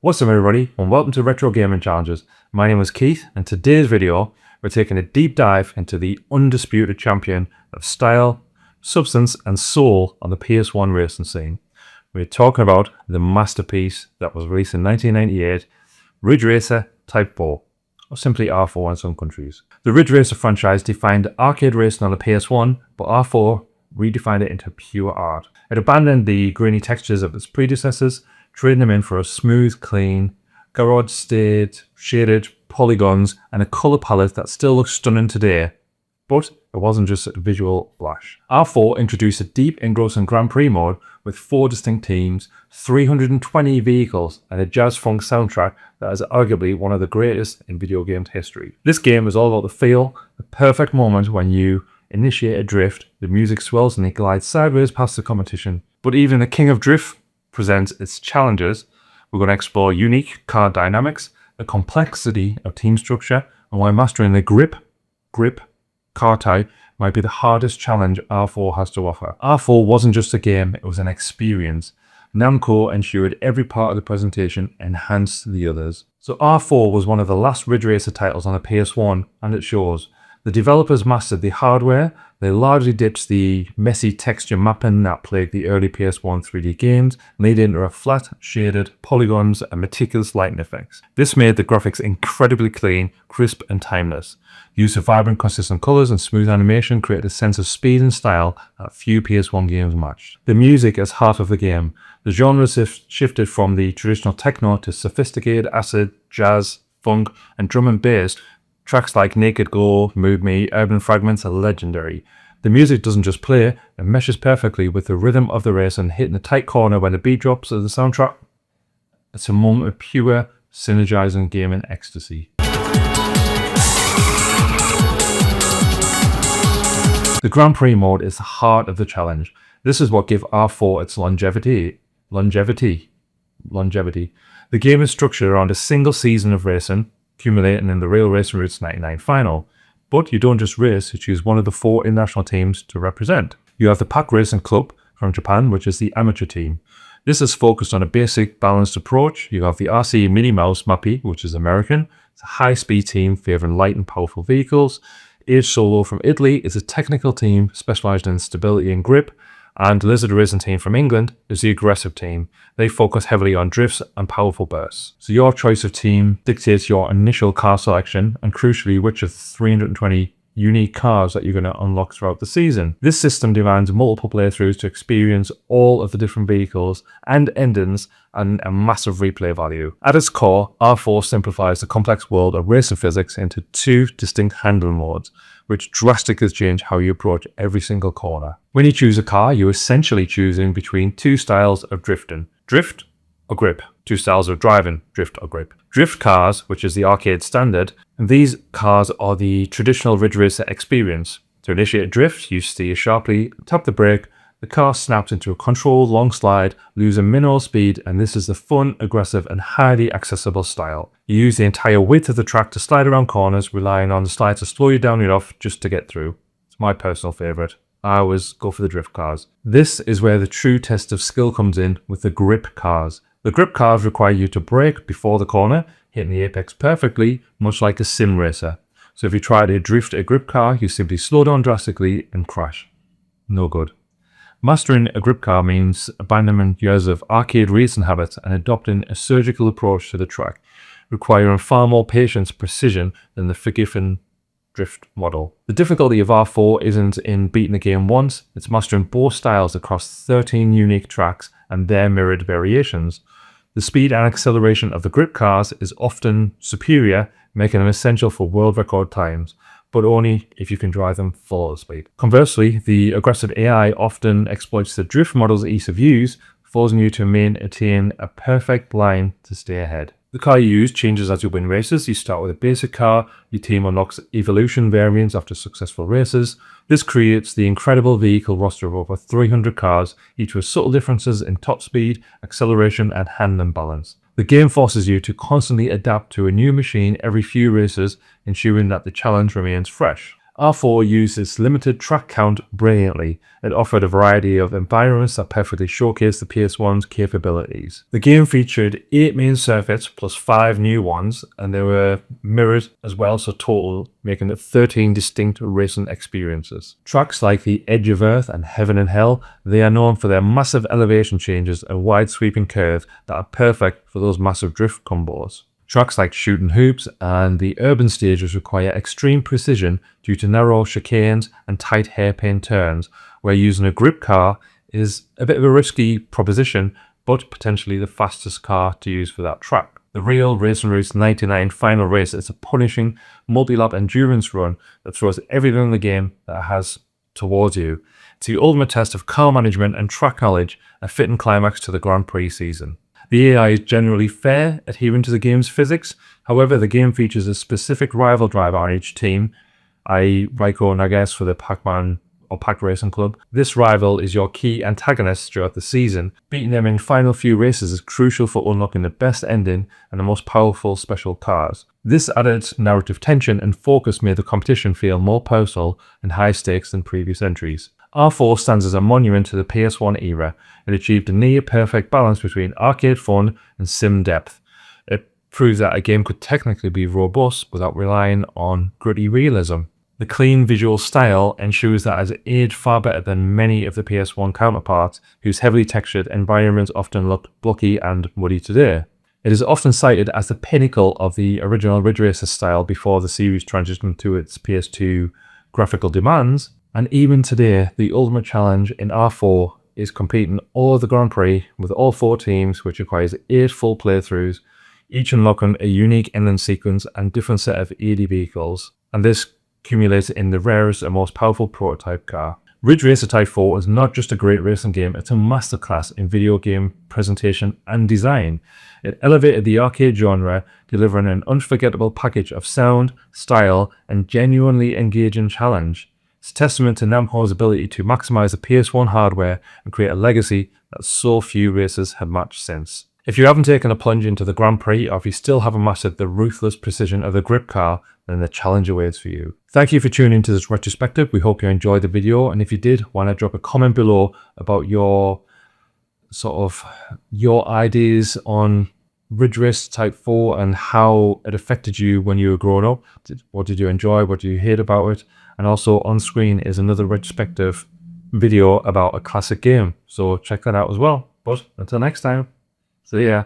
What's up everybody, and welcome to Retro Gaming Challenges. My name is Keith, and today's video we're taking a deep dive into the undisputed champion of style, substance and soul on the PS1 racing scene. We're talking about the masterpiece that was released in 1998, Ridge Racer Type 4, or simply R4 in some countries. The Ridge Racer franchise defined arcade racing on the PS1, but R4 redefined it into pure art. It abandoned the grainy textures of its predecessors, trading them in for a smooth, clean, Gouraud-shaded polygons and a colour palette that still looks stunning today. But it wasn't just a visual flash. R4 introduced a deep, engrossing Grand Prix mode with 4 distinct teams, 320 vehicles, and a jazz-funk soundtrack that is arguably one of the greatest in video game history. This game is all about the feel, the perfect moment when you initiate a drift, the music swells and it glides sideways past the competition. But even the king of drift presents its challenges. We're going to explore unique car dynamics, the complexity of team structure, and why mastering the grip car type might be the hardest challenge R4 has to offer. R4 wasn't just a game, it was an experience. Namco ensured every part of the presentation enhanced the others. So R4 was one of the last Ridge Racer titles on the PS1, and it shows. The developers mastered the hardware, they largely ditched the messy texture mapping that plagued the early PS1 3D games, and laid into a flat, shaded, polygons and meticulous lighting effects. This made the graphics incredibly clean, crisp and timeless. The use of vibrant, consistent colours and smooth animation created a sense of speed and style that few PS1 games matched. The music is heart of the game. The genre shifted from the traditional techno to sophisticated acid, jazz, funk and drum and bass. Tracks like Naked Glow, Move Me, Urban Fragments are legendary. The music doesn't just play, it meshes perfectly with the rhythm of the race, and hitting the tight corner when the beat drops of the soundtrack. It's a moment of pure, synergizing gaming ecstasy. The Grand Prix mode is the heart of the challenge. This is what gives R4 its longevity. The game is structured around a single season of racing, accumulating in the Real Racing Roots 99 final. But you don't just race, you choose one of the 4 international teams to represent. You have the Pack Racing Club from Japan, which is the amateur team. This is focused on a basic, balanced approach. You have the RC Minnie Mouse Mappy, which is American. It's a high-speed team favouring light and powerful vehicles. Age Solo from Italy is a technical team specialised in stability and grip. And Lizard Racing Team from England is the aggressive team. They focus heavily on drifts and powerful bursts. So your choice of team dictates your initial car selection and crucially which of the 320 unique cars that you're going to unlock throughout the season. This system demands multiple playthroughs to experience all of the different vehicles and endings and a massive replay value. At its core, R4 simplifies the complex world of racing physics into 2 distinct handling modes, which drastically change how you approach every single corner. When you choose a car, you're essentially choosing between 2 styles of drifting. Drift or grip. 2 styles of driving. Drift or grip. Drift cars, which is the arcade standard, and these cars are the traditional Ridge Racer experience. To initiate a drift, you steer sharply, tap the brake, the car snaps into a controlled long slide, losing minimal speed, and this is the fun, aggressive and highly accessible style. You use the entire width of the track to slide around corners, relying on the slide to slow you down enough just to get through. It's my personal favourite. I always go for the drift cars. This is where the true test of skill comes in with the grip cars. The grip cars require you to brake before the corner, hitting the apex perfectly, much like a sim racer. So if you try to drift a grip car, you simply slow down drastically and crash. No good. Mastering a grip car means abandoning years of arcade racing habits and adopting a surgical approach to the track, requiring far more patience and precision than the forgiven drift model. The difficulty of R4 isn't in beating the game once, it's mastering both styles across 13 unique tracks and their mirrored variations. The speed and acceleration of the grip cars is often superior, making them essential for world record times, but only if you can drive them full of speed. Conversely, the aggressive AI often exploits the drift model's ease of use, forcing you to maintain a perfect line to stay ahead. The car you use changes as you win races. You start with a basic car, your team unlocks evolution variants after successful races. This creates the incredible vehicle roster of over 300 cars, each with subtle differences in top speed, acceleration and handling balance. The game forces you to constantly adapt to a new machine every few races, ensuring that the challenge remains fresh. R4 used its limited track count brilliantly. It offered a variety of environments that perfectly showcased the PS1's capabilities. The game featured 8 main circuits plus 5 new ones, and they were mirrored as well, so total making it 13 distinct racing experiences. Tracks like the Edge of Earth and Heaven and Hell, they are known for their massive elevation changes and wide sweeping curves that are perfect for those massive drift combos. Tracks like Shooting Hoops and the urban stages require extreme precision due to narrow chicanes and tight hairpin turns, where using a grip car is a bit of a risky proposition, but potentially the fastest car to use for that track. The real Racing Roots 99 final race is a punishing multi-lap endurance run that throws everything in the game that it has towards you. It's the ultimate test of car management and track knowledge, a fitting climax to the Grand Prix season. The AI is generally fair, adhering to the game's physics. However, the game features a specific rival driver on each team, i.e. Raiko Nagas for the Pac-Man or Pac Racing Club. This rival is your key antagonist throughout the season. Beating them in final few races is crucial for unlocking the best ending and the most powerful special cars. This added narrative tension and focus made the competition feel more personal and high stakes than previous entries. R4 stands as a monument to the PS1 era. It achieved a near-perfect balance between arcade fun and sim depth. It proves that a game could technically be robust without relying on gritty realism. The clean visual style ensures that it has aged far better than many of the PS1 counterparts, whose heavily textured environments often look blocky and muddy today. It is often cited as the pinnacle of the original Ridge Racer style before the series transitioned to its PS2 graphical demands. And even today, the ultimate challenge in R4 is competing all the Grand Prix with all 4 teams, which requires 8 full playthroughs, each unlocking a unique ending sequence and different set of 80 vehicles, and this accumulates in the rarest and most powerful prototype car. Ridge Racer Type 4 is not just a great racing game, it's a masterclass in video game presentation and design. It elevated the arcade genre, delivering an unforgettable package of sound, style, and genuinely engaging challenge. It's a testament to Namco's ability to maximize the PS1 hardware and create a legacy that so few racers have matched since. If you haven't taken a plunge into the Grand Prix, or if you still haven't mastered the ruthless precision of the grip car, then the challenge awaits for you. Thank you for tuning into this retrospective. We hope you enjoyed the video, and if you did, why not drop a comment below about your ideas on Ridge Racer Type 4 and how it affected you when you were growing up. What did you enjoy? What did you hate about it? And also on screen is another retrospective video about a classic game, so check that out as well. But until next time, see ya.